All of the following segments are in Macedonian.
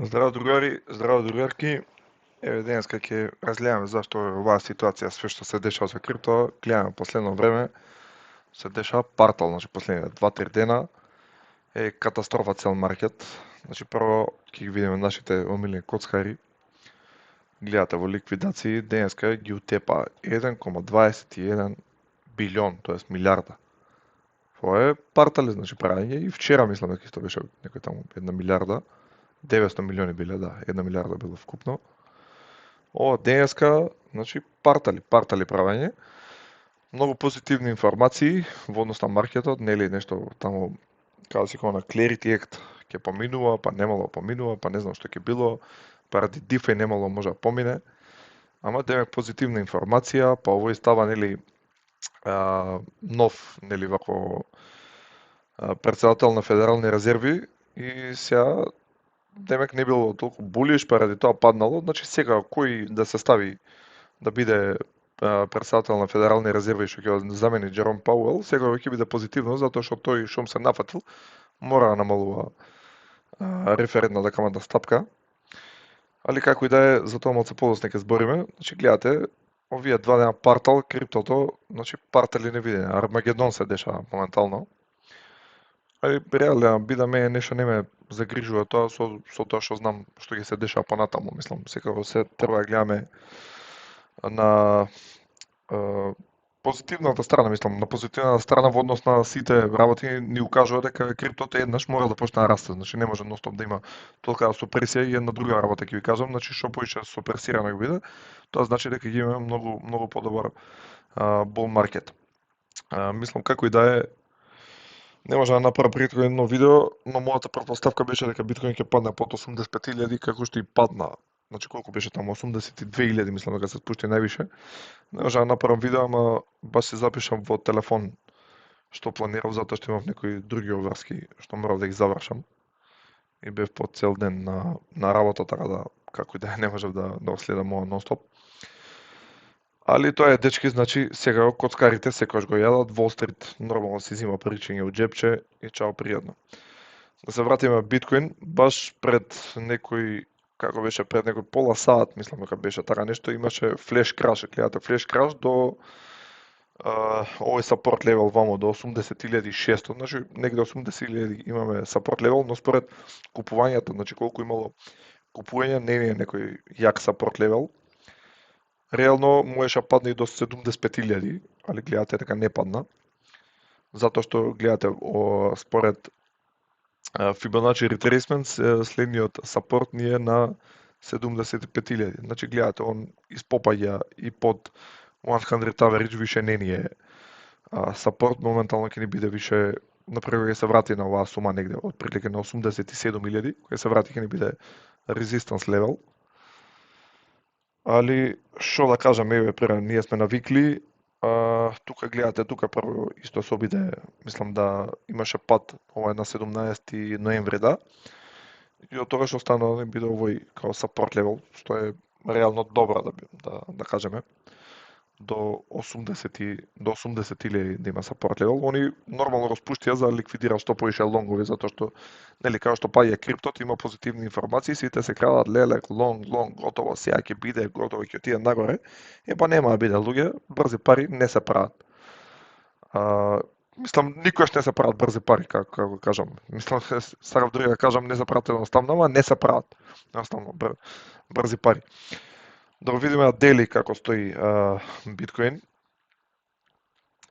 Здраво другари, здраво другарки. Еве денеска ќе разгледаме зашто оваа ситуација, све што се дешава со крипто, гледаме последно време, се дешава партал, значи последните 2-3 дена е катастрофа цел маркет. Значи прво ќе ги видиме нашите омилени коцкари. Гледате во ликвидации, денеска ги утепа 1,21 билион, тоест милиарда. Тоа е партали, значи правење и вчера мислам дека исто беше некој таму 1 милиарда. 900 милиони биле, да, 1 милиарда било вкупно. Ова денеска, значи партали правење. Многу позитивни информации во однос на маркетот, нели нешто таму како се на Clarity Act ќе поминува, па немало поминува, па не знам што ќе било, паради DeFi немало може да помине. Ама демек позитивна информација, па овој става нели нов нели вако претседател на Федерални резерви и сега демек не било толку булиш, паради тоа паднало, значи сега кој да се стави да биде претседател на Федерални резерви што ќе замени Джером Пауел, сега ќе биде позитивно затоа што тој шом се нафатил мора да намалува референтната каматна стапка. Али како и да е, за тоа малце подоцна ќе збориме. Значи гледате, овие 2 дена партал, криптото, значи партали невидени, Армагедон се дешава моментално. Али реално бида мене нешто не ме загрижува тоа со тоа што знам што ќе се дешава понатаму, мислам, секако се треба да гледаме на позитивната страна, мислам, на позитивната страна во однос на сите работи ни укажува дека криптото еднаш мора да почне да расте, значи не може ностоп да има толкава супресија и една друга работа ќе ви кажам, значи што поише супресирано ќе биде, тоа значи дека ќе имаме многу подобар bull маркет. Мислам како и да е, не може да направам претходно едно видео, но мојата претпоставка беше дека биткоин ќе падне под 85.000 како што и падна. Значи колку беше таму 82.000 мислам дека се спушти највише. Не може да направам видео, ама баш се запишам во телефон што планирав затоа што имав некои други обврски што морав да ги завршам. И бев по цел ден на работа, така да како и да не можев да следам ова нонстоп. Али тоа е дечки, значи сега коцкарите секогаш го јадат, Wall Street нормално си зима паричење од джепче и чао пријатно. Да се вратиме на биткоин, баш пред некој како беше пред некој пола сат, мислам дека беше така нешто, имаше флеш краш, гледате флеш краш до овој сапорт левел вамо до 80.600, значи негде 80.000 имаме сапорт левел, но според купувањето, значи колку имало купување, не е некој јак сапорт левел. Реално можеше падне и до 75.000, али гледате дека не падна. Затоа што гледате според Fibonacci retracement следниот сапорт ни е на 75.000. Значи гледате он испопаѓа и под 100 average више не ни е сапорт, моментално ќе ни биде више, например ќе се врати на оваа сума негде од прилика на 87.000, кога се врати ќе ни биде resistance level. Али што да кажам, еве ние сме навикли, тука гледате, тука прво исто се обиде, мислам да имаше пат, ова е на 17 ноември, да. И од тоа што стана да биде овој као support level, што е реално добро да кажеме. До 80.000 да има support level. Они нормално го спуштија за да ликвидира што поише лонгови, затоа што нели како што паѓа криптото има позитивни информации, сите се крадат лелек, лонг, готово, сега ќе биде, готово ќе отиде нагоре. Па нема да биде, луѓе, брзи пари не се прават. Мислам, никогаш не се прават брзи пари, како кажам. Мислам, сакав дури да кажам, не се прават едноставно, ама не се прават. Едноставно, брзи пари. Да го видиме на Daily како стои биткоин.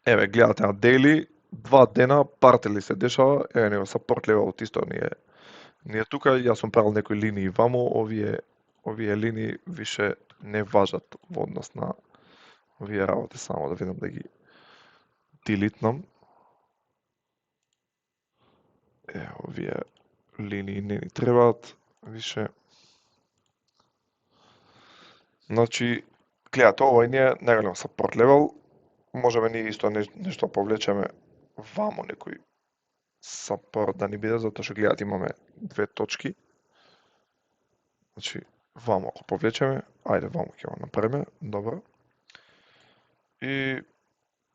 Еве, гледате на Daily, 2 дена партели се дешава, еве него support level исто ни е тука, јас сум правил некои линии вамо, овие линии више не важат во однос на овие работи, само да видам да ги делитнам. Овие линии не ни требаат више. Значи, гледате, ова ни е најголем support level. Можеме ние исто нешто повлечеме вамо некој support да ни биде, затоа што гледате имаме две точки. Значи, вамо ако повлечеме, ајде вамо ќе го направиме, добро. И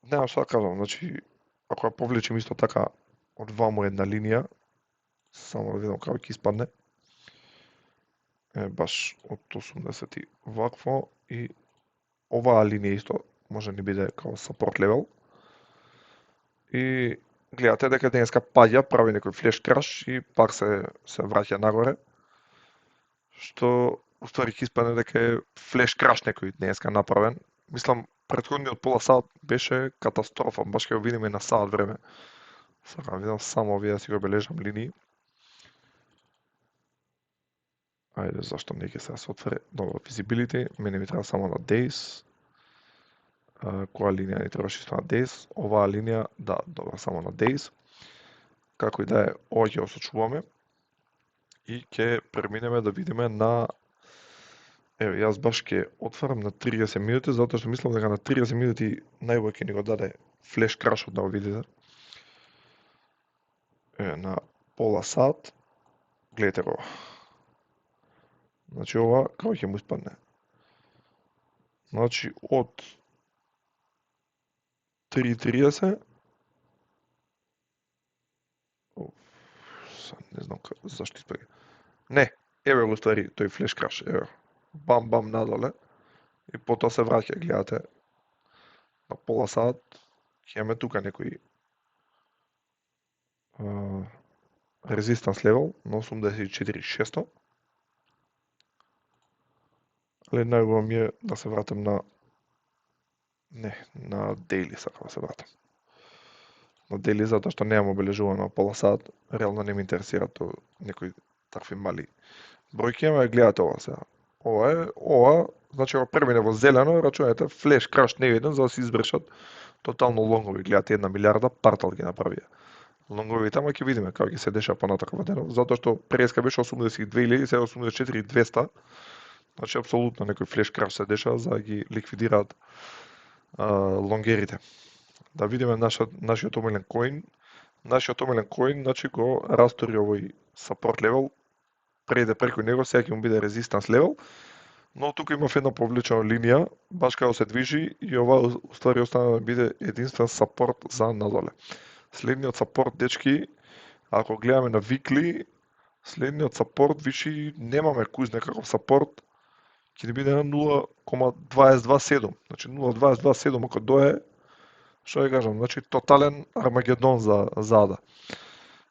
немам што да кажам, значи, ако ја повлечем исто така од вамо една линија, само да видам како ќе испадне. е баш од 80 вакво и оваа линија исто може да ни биде како support level. И гледате дека денеска паѓа, прави некој флеш краш и пак се враќа нагоре. Што уствари ќе испадне дека е флеш краш некој денеска направен. Мислам, претходниот пола сат беше катастрофа, баш ќе го видиме на сат време. Сакам видам само овие да си го бележам линии. Ајде, зашто не ќе се отвори? Добро, visibility, мене ми треба само на days. Која линија ни требаше исто на days? Оваа линија, да, добро, само на days. Како и да е, ова ќе го сочуваме. И ќе преминеме да видиме на... Еве, јас баш ќе отварам на 30 минути, затоа што мислам дека на 30 минути најбој ќе ни го даде флеш крашот да го видите. Еве, на пола сат, гледате го. Значи, ова, како ќе му испадне? Значи, од 3.30, не знам зашто испаѓа. Не, еве го ствари тој флеш краш, еве. Бам, бам, надоле. И потоа се враќа, гледате. На пола сат, ќе имаме тука некој резистанс левел на 84.600. Али најубаво ми е да се вратам на... Не, на daily сакам да се вратам. На daily затоа што немам обележувано пола сат, реално не ме интересира тоа некои такви мали бројки, ама гледате ова сега. Ова, значи ова премине во зелено, рачунајте флеш краш невиден за да се избршат тотално лонгови. Гледате 1 милиарда партал ги направија. Лонговите, ама ќе видиме како ќе се деша понатака во денот, затоа што преска беше 82.000, сега 84.200. Значи апсолутно некој флеш краш се деша за да ги ликвидираат лонгерите. Да видиме нашиот омилен коин. Нашиот омилен коин, значи го растори овој support level, преде преку него, сега ќе му биде resistance level, но тука има една повлечена линија, баш како се движи и ова уствари остана да биде единствен support за надоле. Следниот support, дечки, ако гледаме на weekly, следниот support виши немаме куз некаков support, ќе ни биде на 0,227. Значи 0,227 ако дое, што ја кажам, значи тотален армагедон за АДА.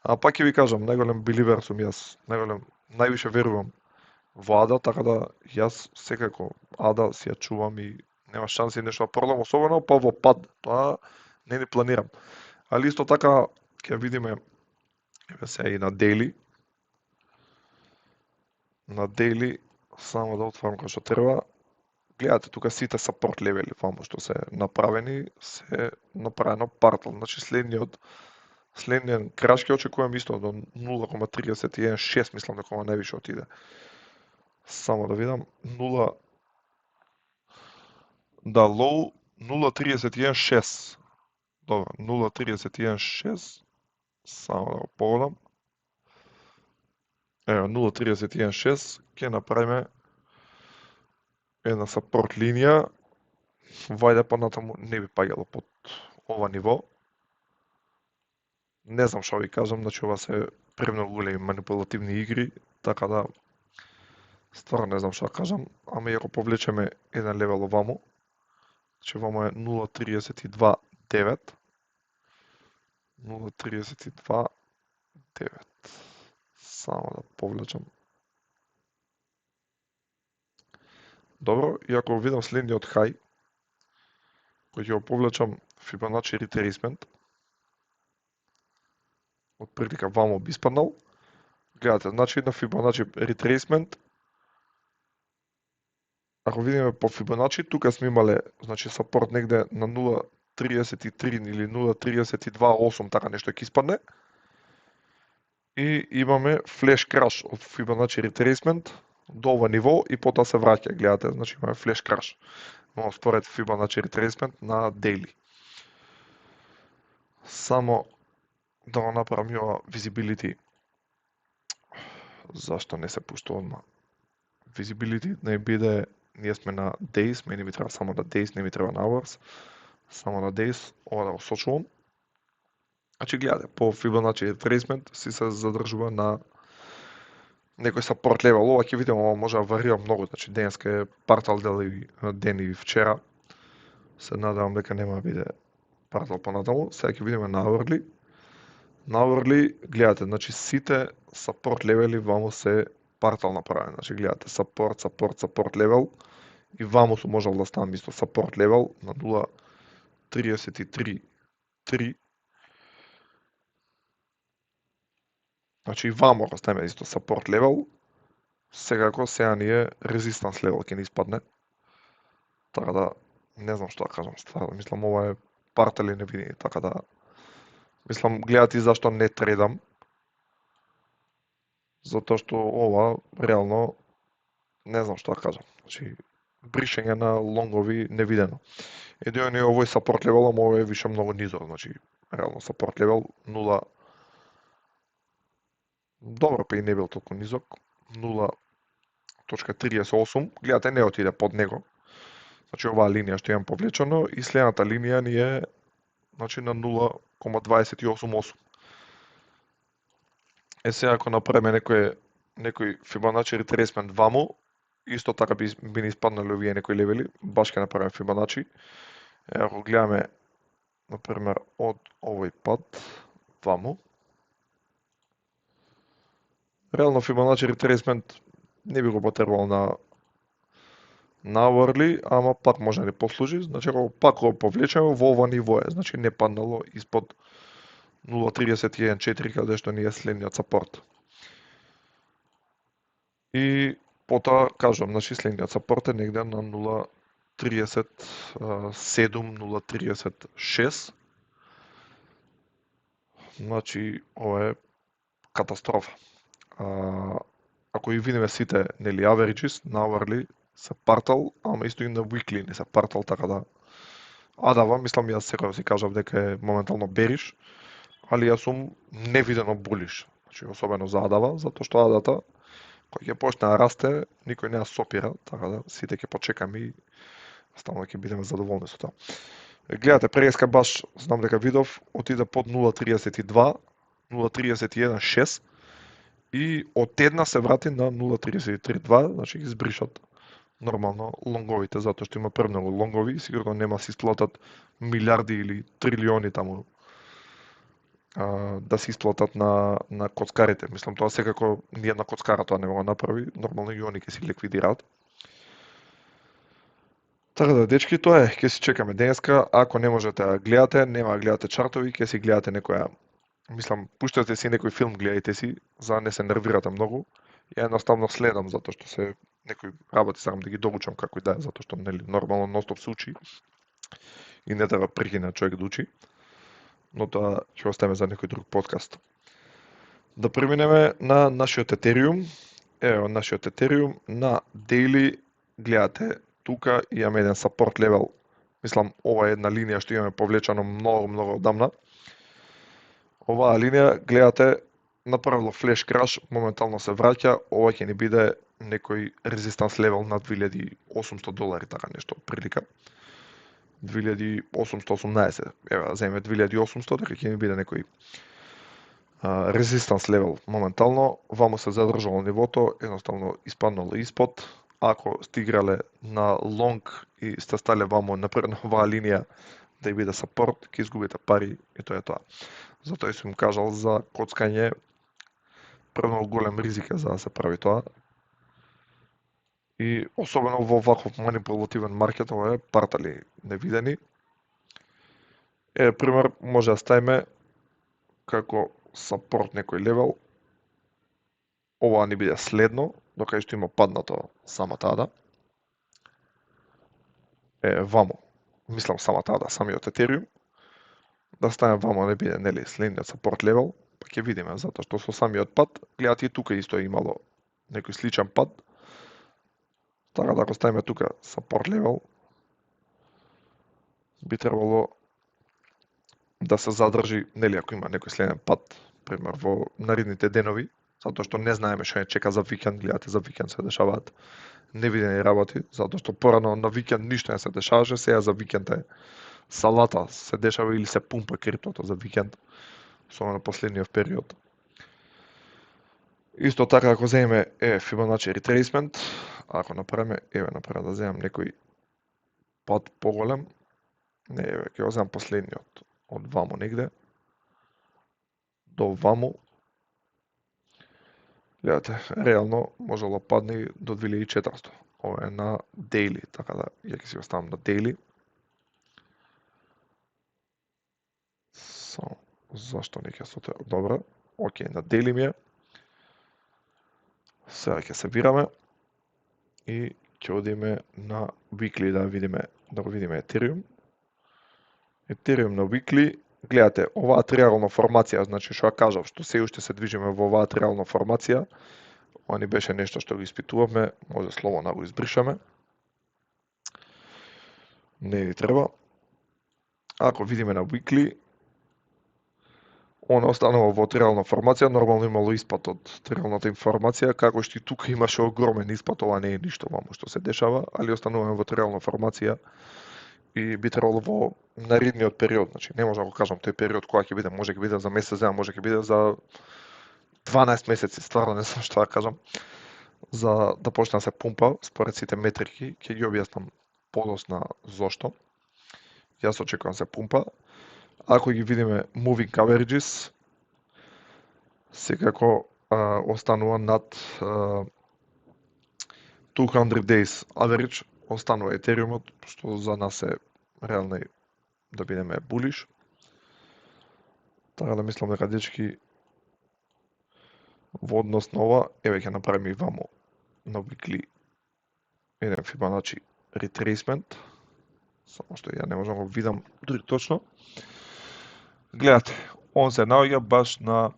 А пак ќе ви кажам, најголем беливер сум јас, највише верувам во АДА, така да јас секако АДА си ја чувам и нема шанси нешто да продам, особено па во пад. Тоа не ни планирам. Али исто така ќе видиме еве се и на daily. На daily само да отворам како што треба. Гледате тука сите support левели ваму што се направени, се направено партал. Значи следниот краш ќе очекувам исто до 0,316, мислам дека ова највише отиде. Само да видам 0 да low 0,316. Добро, 0,316. Само да го погодам. Ево 0,316 ќе направиме една support линија. Вајде понатаму не би паѓало под ова ниво. Не знам што ви кажам, значи ова се премногу големи манипулативни игри, така да стварно не знам што да кажам, ама и ако повлечеме еден левел оваму, значи ваму е 0,32,9. 0,32,9. Само да повлечам. Добро, и ако видам следниот хај, кој ќе го повлечам Fibonacci retracement, од прилика ваму би испаднал. Гледате, значи на Fibonacci retracement, ако видиме по Fibonacci, тука сме имале, значи support негде на 0,33 или 0,32,8, така нешто ќе испадне. И имаме флеш краш од Fibonacci retracement до ова ниво и потоа се враќа, гледате, значи имаме флеш краш. Но според Fibonacci retracement на daily. Само да го направам и ова visibility. Зашто не се пушта одма? Visibility не биде, ние сме на days, мене ми треба само на days, не ми треба на hours. Само на days, ова да го сочувам. Значи гледате, по Fibonacci retracement си се задржува на некој support level, ова ќе видиме, ова може да варира многу, значи денеска е партал ден и вчера. Се надевам дека нема да биде партал понатаму. Сега ќе видиме на hourly. На hourly, гледате, значи сите support левели ваму се партал направени. Значи гледате support level и ваму су можел да ставам исто support level на 0.33.3. Значи и ваму го ставиме исто support level. Секако сега ни е resistance level ќе ни испадне. Така да не знам што да кажам, стварно мислам ова е партали невидени, така да мислам гледате и зашто не тредам. Затоа што ова реално не знам што да кажам. Значи бришење на лонгови невидено. Едино е овој support level, ама овој е више многу низок, значи реално support level 0. Добро, па и не бил толку низок. 0.38. Гледате, не отиде под него. Значи оваа линија што имам повлечено и следната линија ни е значи на 0.288. Сега ако направиме некој Fibonacci retracement ваму, исто така би ни испаднале овие некои левели, баш ќе направиме Fibonacci. Ако гледаме например од овој пат ваму, реално Fibonacci retracement не би го потребал на hourly, ама пак може да ни послужи. Значи ако пак го повлечеме во ова ниво е, значи не паднало испод 0.31.4 каде што ни е следниот сапорт. И потоа кажам, значи следниот сапорт е негде на 0.37, 0.36. Значи ова е катастрофа. Ако и видиме сите нели averages на hourly се партал, ама исто и на weekly не се партал, така да Адава, мислам јас секој си кажав дека е моментално бериш, али јас сум невидено булиш. Значи особено за Адава, затоа што Адата кој ќе почне да расте, никој не ја сопира, така да сите ќе почекаме и ставно ќе бидеме задоволни со тоа. Гледате, преска баш знам дека видов отиде под 0.32, 0.31.6 и од една се врати на 0.33.2, значи ги избришат нормално лонговите, затоа што има премногу лонгови, сигурно нема се исплатат милиарди или трилиони таму да се исплатат на коцкарите. Мислам, тоа секако ниједна коцкара тоа не го направи, нормално и они ќе си ликвидираат. Така да, дечки, тоа е, ќе си чекаме денеска, ако не можете да гледате, нема да гледате чартови, ќе си гледате некоја, мислам, пуштате си некој филм, гледајте си, за да не се нервирате многу. Ја едноставно следам, затоа што се некои работи сакам да ги доучам како и да е, затоа што нели нормално ностоп се учи и не треба прекина човек да учи. Но тоа ќе оставиме за некој друг подкаст. Да преминеме на нашиот Ethereum. Ево нашиот Ethereum на daily, гледате тука имаме еден support level. Мислам, ова е една линија што имаме повлечено многу одамна. Оваа линија, гледате, направило флеш краш, моментално се враќа, ова ќе ни биде некој резистанс левел на $2,800, така нешто прилика. 2818, ева, земе 2800, дека ќе ни биде некој резистанс левел моментално. Ваму се задржало нивото, едноставно испаднало испод. Ако сте играле на лонг и сте стале ваму напред на оваа линија да ја биде сапорт, ќе изгубите пари и тоа е тоа. Затоа сум кажал за коцкање, премногу голем ризик е за да се прави тоа. И особено во ваков манипулативен маркет, ова е партали невидени. Пример, може да ставиме како сапорт некој левел. Ова ни биде следно, докај што има паднато самата ада. Ваму, мислам самата ада, самиот Ethereum. Да ставиме ваму не биде, нели, следниот сапорт левел, па ќе видиме, затоа што со самиот пад, гледате и тука исто имало некој сличен пад. Така да ако ставиме тука support level, би требало да се задржи, нели ако има некој следен пад, пример во наредните денови, затоа што не знаеме што ја чека за викенд, гледате за викенд се дешаваат невидени работи, затоа што порано на викенд ништо не се дешаваше, сега за викенд е салата се дешава или се пумпа криптото за викенд, особено последниот период. Исто така ако земеме Fibonacci retracement, ако направиме, направам да земам некој пат поголем, не, ќе го земам последниот, од ваму негде, до ваму, гледате, реално можело да падне и до 2400. Ова е на daily, така да ја ќе си го ставам на daily. Само, зашто не ќе соте? Добро, окей, на daily ми е. Сега ќе се вираме и ќе одиме на weekly да го видиме Ethereum. Ethereum на weekly, гледате, оваа триаголна формација, значи што ја кажав, што се уште се движиме во оваа триаголна формација, ова ни беше нешто што го испитувавме, може слободно да го избришаме. Не ни треба. Ако видиме на weekly, она останува во триаголна формација, нормално имало испад од триаголната информација, како што и тука имаше огромен испад, ова не е ништо ваму што се дешава, али остануваме во триаголна формација и би требало во наредниот период, значи не можам да го кажам тој период кога ќе биде, може ќе биде за месец дена, може ќе биде за 12 месеци, стварно не знам што да кажам, за да почне да се пумпа според сите метрики, ќе ги објаснам подосна зошто. Јас очекувам да се пумпа. Ако ги видиме moving averages, секако останува над 200 days average, останува Ethereum-от, што за нас е реално да бидеме булиш. Така да мислам дека дечки во однос на ова, еве ќе направиме и ваму на weekly еден Fibonacci retracement, само што ја не можам да го видам дури точно. Гледате, он се наоѓа баш на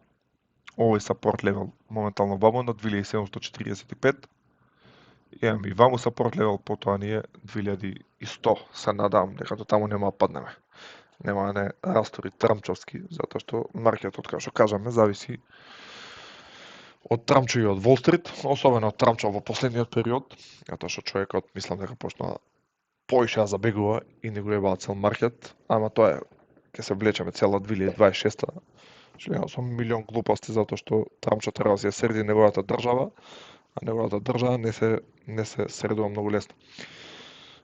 овој support level, моментално ваму на 2745. Имаме и ваму support level, потоа ни е 2100. Се надавам дека до таму нема да паднеме. Нема да не растори трамчовски, затоа што маркетот, како што кажаме, зависи од трамчо и од Wall Street, особено од трамчо во последниот период, затоа што човекот мислам дека почна поише да забегува и не го ебаат цел маркет, ама тоа е, ќе се влечеме цела 2026-та, што имам со милион глупости, затоа што трамчо треба да се среди неговата држава, а неговата држава не се средува многу лесно.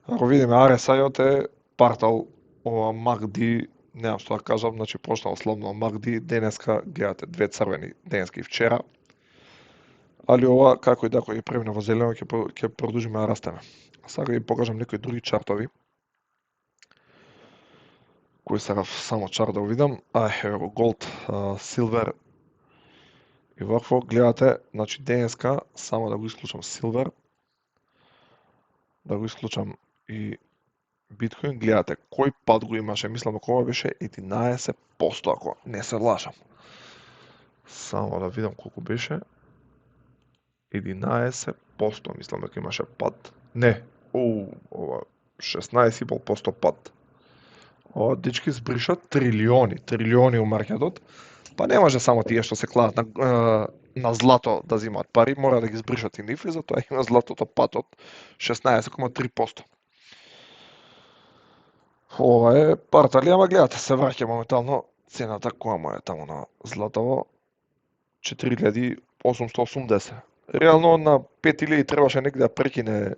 Ако видиме RSI-от е партал ова MACD, немам што да кажам, значи почнал слобно MACD, денеска гледате две црвени, денеска и вчера. Али ова, како и да кој ги премине во зелено, ќе продолжиме да растеме. Сега ги покажам некои други чартови, кои сега само чарт да го видам. Еве го Gold, Silver и вакво. Гледате, значи денеска, само да го исклучам Silver, да го исклучам и Bitcoin, гледате кој пат го имаше, мислам дека ова беше 11%, ако не се лажам. Само да видам колку беше. 11%, мислам дека имаше пат. Не, ова 16,5% пат. Ова дечки збриша трилиони у маркетот. Па не може само тие што се кладат на злато да земаат пари, мора да ги збришат и нив и затоа има златото патот 16,3%. Ова е партали, ама гледате, се враќа моментално цената која му е таму на златово 4880. Реално на 5000 требаше негде да прекине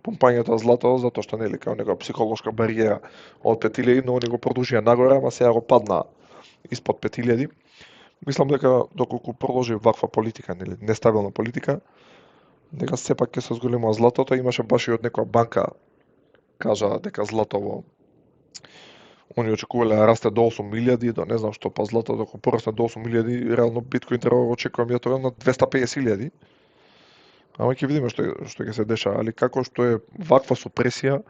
пумпањето злато, затоа што нели као некоја психолошка бариера од 5000, но они го продолжија нагоре, ама сега го падна испод 5000. Мислам дека доколку продолжи ваква политика, нели нестабилна политика, дека сепак ќе се зголемува златото, имаше баш и од некоја банка кажа дека златово они очекувале да расте до 8000, до не знам што, па злато доколку порасне до 8000, реално биткоин треба да го очекувам ја тоа на 250.000. Ама ќе видиме што ќе се деша, али како што е ваква супресија,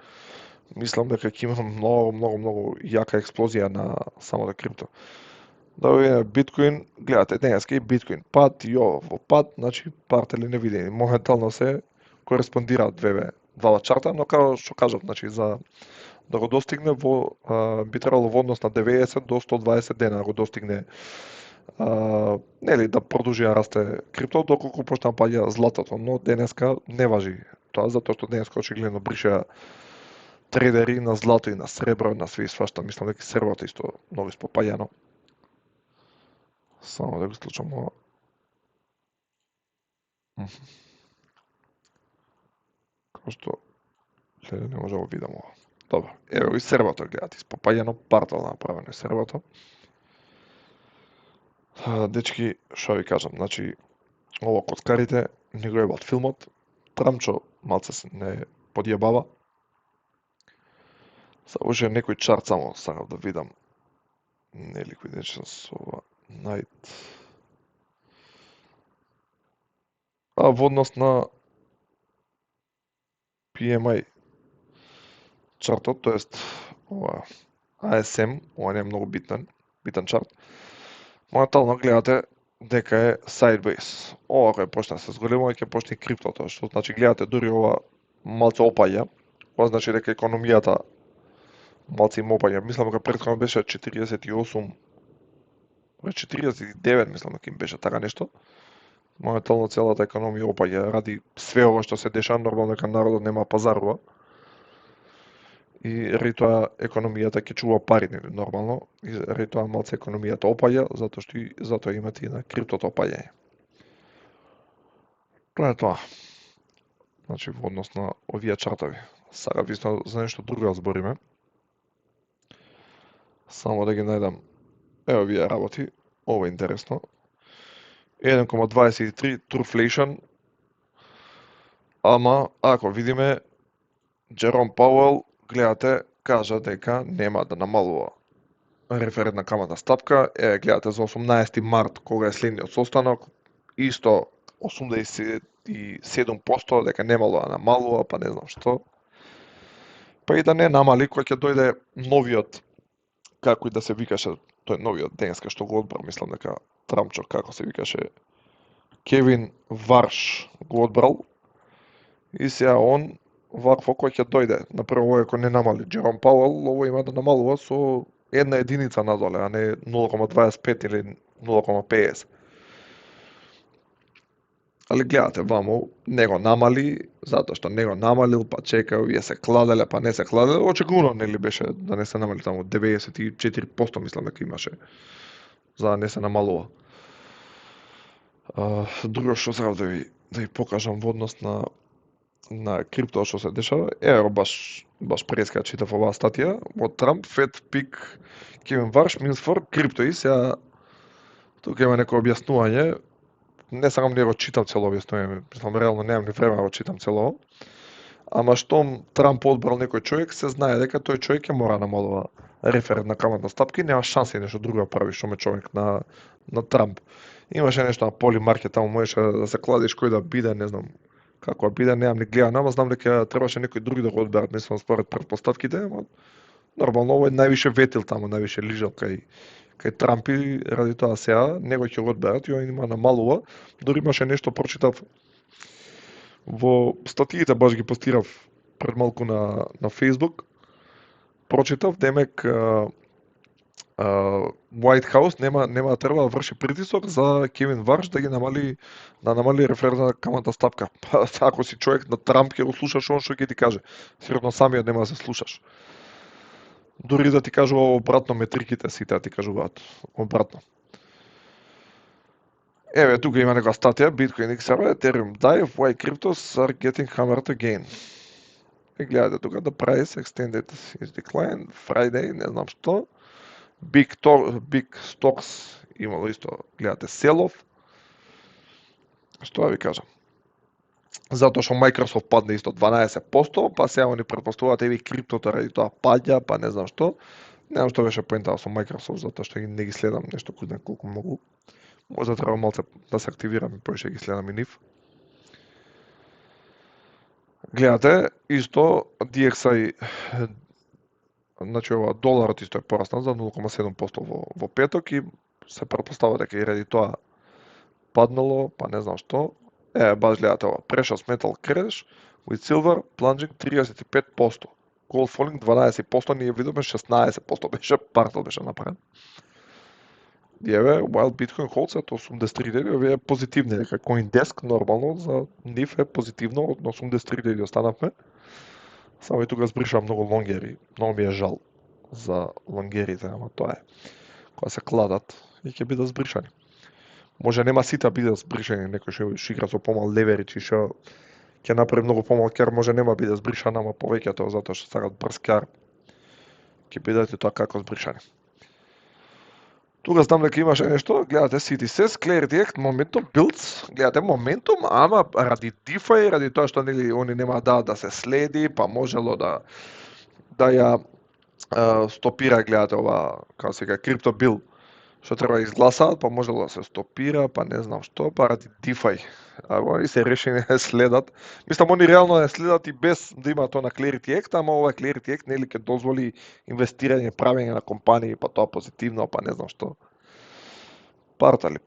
мислам дека ќе има многу јака експлозија на самото крипто. Да видиме биткоин, гледате денеска и биткоин пад и ово во пад, значи партели невидени. Моментално се кореспондираат двата чарта, но како што кажав, значи за да го достигне би требало во однос на 90 до 120 дена да го достигне, нели да продолжи да расте крипто доколку почне да паѓа златото, но денеска не важи тоа затоа што денеска очигледно бриша трейдери на злато и на сребро, на све и свашта, мислам дека среброто исто многу испопаѓано. Само да го исклучам ова. Како што не може да го видам ова. Добро, еве и сервото гледате, испопаѓано партал направено е сервото. Дечки, што ви кажам, значи ова коцкарите не го ебат филмот, Трамчо малце се не подјебава. Уште некој чарт само сакав да видам. Не liquidation со ова night. Во однос на PMI чартот, тоест ова ASM, ова не е многу битен чарт. Моментално гледате дека е sideways. Ова кој почна се зголемува ќе почне криптото, што значи гледате дури ова малце опаѓа. Ова значи дека економијата малце им опаѓа. Мислам дека претходно беше 48, 49 мислам дека им беше така нешто. Моментално целата економија опаѓа ради све ова што се деша, нормално дека народот нема пазарува. И ради тоа економијата ќе чува пари, нормално, и ради тоа малце економијата опаѓа, затоа имате и на криптото опаѓање. Тоа е тоа. Значи во однос на овие чартови. Сега висно за нешто друго да збориме. Само да ги најдам ево овие работи. Ова е интересно. 1,23 Truflation. Ама ако видиме Джером Пауел, гледате, кажа дека нема да намалува референтна каматна стапка. Гледате за 18 март, кога е следниот состанок, исто 87% дека немало да намалува, па не знам што. Па и да не намали, кој ќе дојде новиот, како и да се викаше, тој новиот денеска што го одбрал, мислам дека Трамчо, како се викаше, Кевин Варш го одбрал. И сега он вакво кој ќе дојде. Например, овој кој не намали Джером Пауел, ово има да намалува со една единица надоле, а не 0,25 или 0,50. Али гледате, вамо не го намали, затоа што не го намалил, па чека, овие се кладеле, па не се кладеле. Очекувано нели беше да не се намали таму 94% мислам дека имаше за да не се намалува. Друго што сакав да ви покажам во однос на крипто што се дешава, ево баш преска читав оваа статија од Трамп, Fed Peak Kevin Warsh means for crypto. И сега тука има некој објаснување. Не сакам да го читам цело објаснување, мислам реално немам ни време да го читам цело. Ама штом Трамп одбрал некој човек, се знае дека тој човек ќе мора да намалува референтна каматна стапка и нема шанси нешто друго да прави што ме човек на Трамп. Имаше нешто на полимаркет, таму можеше да се кладиш кој да биде, не знам како да биде, немам ни гледано, ама знам дека требаше некој други да го одберат, мислам според претпоставките, ама нормално овој највише ветил таму, највише лижал кај Трамп и ради тоа сега него ќе го одберат и он има намалува. Дори имаше нешто прочитав во статиите, баш ги постирав пред малку на Facebook. Прочитав демек White House нема да треба да врши притисок за Кевин Варш да намали референтна каматна стапка. Па ако си човек на Трамп ќе го слушаш он што ќе ти каже. Сигурно самиот нема да се слушаш. Дури да ти кажува обратно метриките сите ти кажуваат обратно. Еве тука има некоја статија Bitcoin XRP, Ethereum dive, why cryptos are getting hammered again. И гледате тука the price extended is decline Friday, не знам што. Big stocks имало исто, гледате sell-off. Што да ви кажам? Затоа што Microsoft падне исто 12%, па сега они претпоставуваат еви криптото ради тоа паѓа, па не знам што. Не знам што беше поентава со Microsoft, затоа што не ги следам нешто кој знае колку многу. Може треба малце да се активирам и поише ги следам и нив. Гледате, исто DXY, значи ова доларот исто е пораснал за 0,7% во петок и се претпоставува дека и ради тоа паднало, па не знам што. Баш гледате ова. Precious Metal Crash with Silver plunging 35%. Gold falling 12%, ние видиме 16% беше, партал беше направен. И еве, while Bitcoin holds at 83.000, овие е позитивни, дека CoinDesk нормално за нив е позитивно, од 83.000 останавме. Само и тука збришам многу лонгери, многу ми е жал за лонгерите, ама тоа е. Кога се кладат и ќе бидат збришани. Може нема сите бидат збришани, некој што игра со помал леверидж и што ќе направи многу помал кер, може нема биде збришан, ама повеќето затоа што сакат брз кер, ќе бидат и тоа како збришани. Тука знам дека имаше нешто, гледате CTSS, Clarity Act, Momentum, Builds, гледате Momentum, ама ради DeFi, ради тоа што нели они нема да се следи, па можело да ја стопира, гледате ова, како се вика, крипто бил, што треба да изгласаат, па можело да се стопира, па не знам што, па ради DeFi. А они се решени да следат. Мислам, они реално да следат и без да има тоа на Clarity Act, ама ова Clarity Act нели ќе дозволи инвестирање, правење на компании, па тоа позитивно, па не знам што. Партали.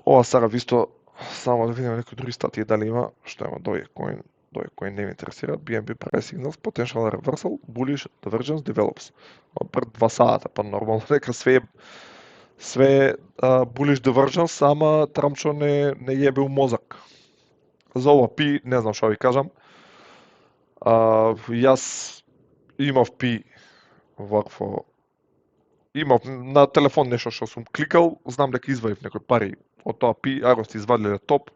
Ова сега висто, само да видиме некои други статии дали има, што има Dogecoin не ме интересира, BNB price signals, potential reversal, bullish divergence develops. Пред 2 сата, па нормално дека све bullish divergence, ама Трамчо не јебе мозок. За ова пи, не знам што ви кажам. Јас имав пи вакво, имав на телефон нешто што сум кликал, знам дека извадив некои пари од тоа пи, ако сте извадиле топ,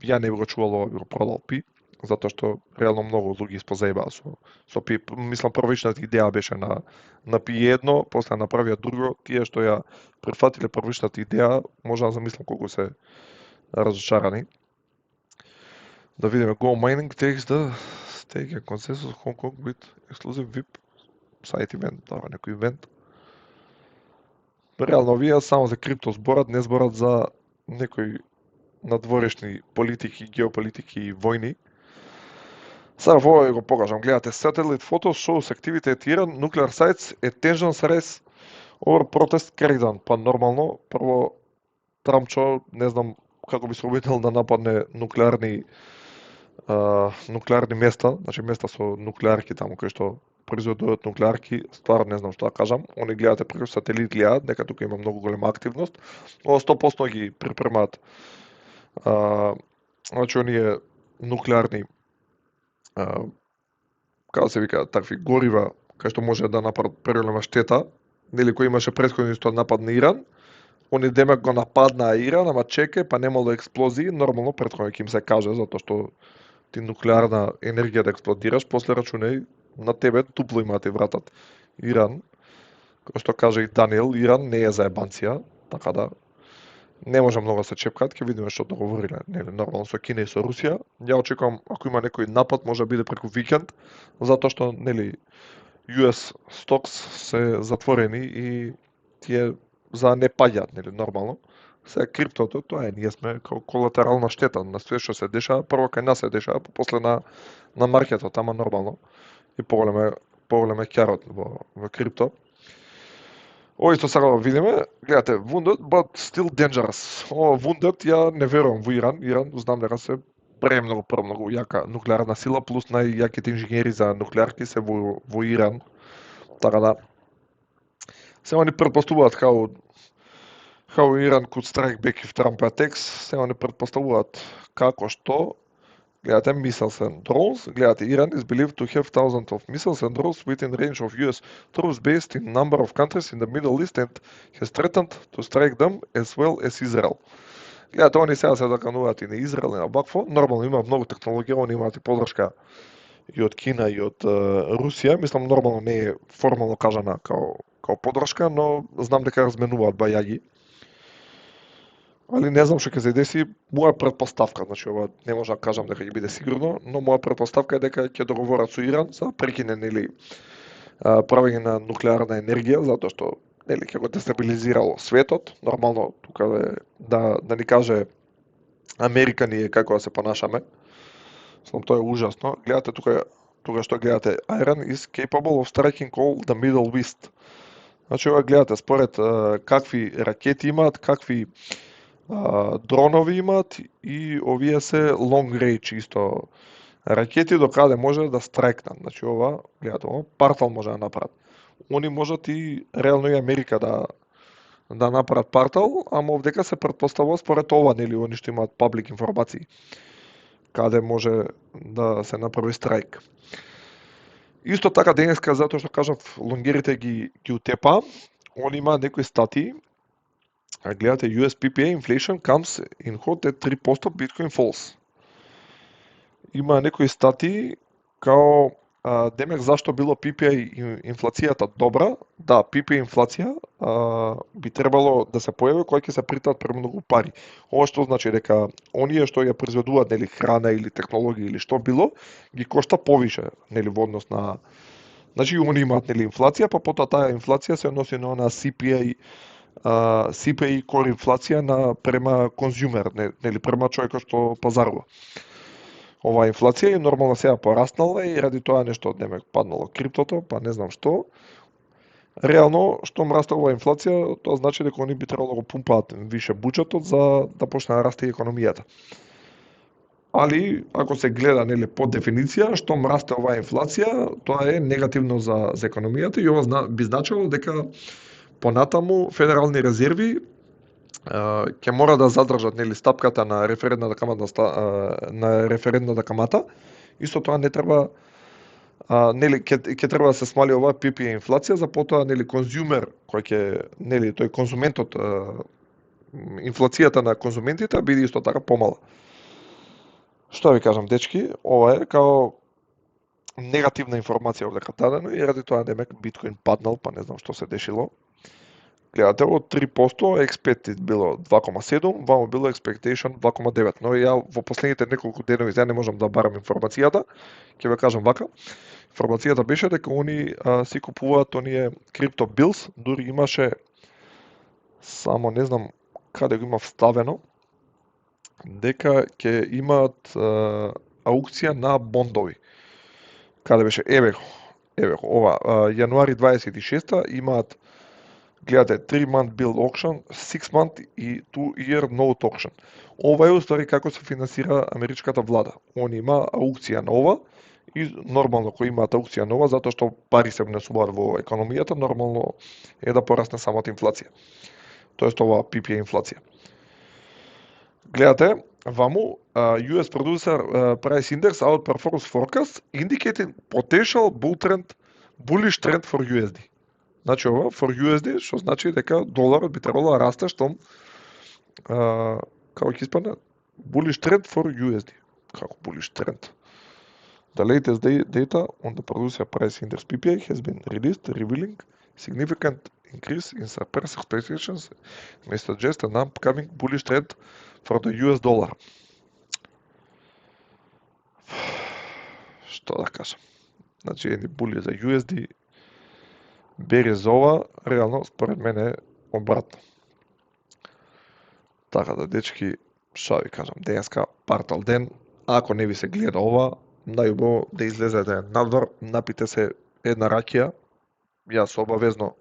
ја не би го чувал ова, би го продал пи, затоа што реално многу луѓе испозаебаа со пи. Мислам првичната идеја беше на пи едно, после направија друго, тие што ја прифатиле првичната идеја, може да замислам колку се разочарани. Да видиме, Go Mining takes the stake and consensus Hong Kong with exclusive VIP site event, дава некој ивент. Реално овие само за крипто зборат, не зборат за некои надворешни политики, геополитики и војни. Сега во ова го покажам, гледате satellite photos shows activity at Iran nuclear sites at tensions rise over protest crackdown. Па нормално, прво Трамчо, не знам како би се обидел да нападне нуклеарни места, значи места со нуклеарки таму кои што произведуваат нуклеарки, стварно не знам што да кажам. Они гледате преку сателит гледаат, дека тука има многу голема активност. Ова 100% ги припремаат значи оние нуклеарни како се вика, такви горива кај што може да направат преголема штета, нели кој имаше претходно исто напад на Иран, они демек го нападнаа Иран, ама чеке, па немало експлозии, нормално претходно ќе им се каже затоа што ти нуклеарна енергија да експлодираш, после рачунај на тебе тупло има ти вратат. Иран, како што каже и Даниел, Иран не е заебанција, така да не може многу да се чепкаат, ќе видиме што договориле, нели нормално со Кина и со Русија. Ја очекувам ако има некој напад може да биде преку викенд, затоа што нели US stocks се затворени и тие за не паѓаат, нели нормално. Сега криптото, тоа е, ние сме како колатерална штета на све што се дешава, прво кај нас се дешава, после на маркетот, ама нормално. И поголем е кјарот во крипто. Ово исто сега видиме, гледате, wounded but still dangerous. Ова wounded ја не верувам во Иран. Иран знам дека се премногу јака нуклеарна сила, плюс најјаките инженери за нуклеарки се во Иран. Така да се они претпоставуваат how Iran could strike back if Trump attacks, се они претпоставуваат како што. Гледате missiles and drones, гледате Iran is believed to have thousands of missiles and drones within range of US troops based in a number of countries in the Middle East and has threatened to strike them as well as Israel. Гледате, они сега се докануваат и на Израел и на вакво, нормално има многу технологија, они имаат и подршка и од Кина и од Русија, мислам нормално не е формално кажана као подршка, но знам дека разменуваат бајаги. Али не знам што ќе се деси, моја претпоставка, значи ова не можам да кажам дека ќе биде сигурно, но моја претпоставка е дека ќе договорат со Иран за прекине нели правење на нуклеарна енергија, затоа што нели ќе го дестабилизирало светот, нормално тука да ни каже Америка ние како да се понашаме. Само тоа е ужасно. Гледате тука што гледате, Iran is capable of striking all the Middle East. Значи ова гледате според какви ракети имаат, какви дронови имаат и овие се long range исто ракети до каде може да страйкнат. Значи ова, гледате, партал може да направат. Они можат и реално и Америка да направат партал, ама овдека се претпоставува според ова, нели, они што имаат паблик информации каде може да се направи страйк. Исто така денеска, затоа што кажав, лонгерите ги утепа, они има некои статии А гледате USPPA inflation comes in hot at 3% Bitcoin falls. Има некои статии као демек зашто било PPI инфлацијата добра? Да, PPI инфлација би требало да се појави кога ќе се притат премногу пари. Ова што значи дека оние што ја произведуваат нели храна или технологија или што било ги кошта повише нели во однос на. Значи они имаат нели инфлација, па потоа таа инфлација се односи на она CPI core инфлација према конзумер, нели према човекот што пазарува. Оваа инфлација е нормално сега пораснала и ради тоа нешто демек паднало криптото, па не знам што. Реално, што расте оваа инфлација, тоа значи дека они би требало да го пумпаат више буџетот за да почне да расте економијата. Али, ако се гледа нели по дефиниција, што расте оваа инфлација, тоа е негативно за економијата и ова би значило дека понатаму федерални резерви ќе мора да задржат нели стапката на референтната камата. Исто тоа не треба нели ќе треба да се смали оваа PPI инфлација, за потоа нели конзумер кој ќе нели тој конзументот инфлацијата на конзументите биде исто така помала. Што ви кажам, дечки, ова е као негативна информација овдека дадено и ради тоа демек биткоин паднал, па не знам што се дешило. Гледате, од 3% expected било 2,7, вамо било expectation 2,9. Но ја во последните неколку денови не можам да барам информацијата, ќе ве кажам вака. Информацијата беше дека они си купуваат оние крипто билс, дури имаше само не знам каде го има вставено, дека ќе имаат аукција на бондови. Каде беше? Еве ова, јануари 26 имаат, гледате, 3-month bill auction, 6-month и 2-year note auction. Ова е уствари како се финансира америчката влада. Они има аукција на ова и нормално кој имаат аукција на ова, затоа што пари се внесуваат во економијата, нормално е да порасне самата инфлација. Тоест ова PPI инфлација. Гледате, ваму US Producer Price Index outperforms forecast indicating potential bullish trend for USD. Значи ова for USD, што значи дека доларот би требало да расте штом како ќе испадне bullish trend for USD. Како bullish trend? The latest data on the Producer Price Index PPI has been released, revealing significant increase in suppressed expectations may suggest an upcoming bullish trend for the US dollar. Што да кажам? Значи, едни були за USD, бери за ова, реално, според мене е обратно. Така да, дечки, што ви кажам, денеска партал ден, ако не ви се гледа ова, најубаво да излезете надвор, напите се една ракија, јас обавезно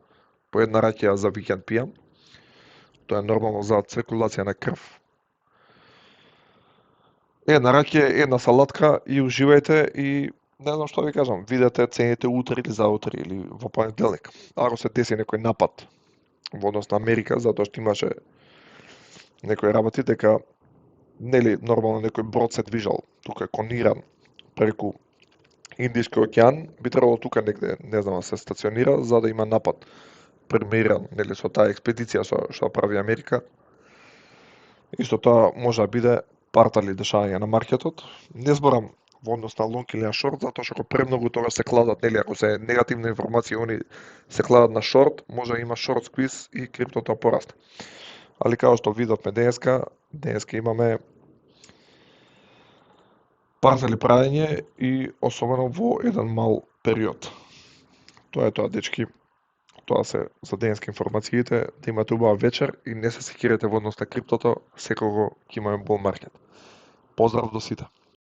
по една ракија за викенд пијам, тоа е нормално за циркулација на крв. Една ракија, една салатка и уживајте и не знам што ви кажам, видете цените утре или заутре или во понеделник. Ако се деси некој напад во однос на Америка, затоа што имаше некои работи дека нели нормално некој брод се движал тука кониран преку Индиски океан, би требало тука негде, не знам, се стационира за да има напад премерен нели со таа експедиција што прави Америка. Исто тоа може да биде партали дешавање на маркетот. Не зборам во однос на лонг или на шорт, затоа што премногу тоа се кладат, нели, ако се негативна информација, они се кладат на шорт, може да има шорт сквиз и криптото порасте. Али како што видовме денеска имаме партали правење и особено во еден мал период. Тоа е тоа, дечки. Тоа се за денеска информациите, да имате убава вечер и не се секирате во однос на криптото, секако ќе имаме бул маркет. Поздрав до сите!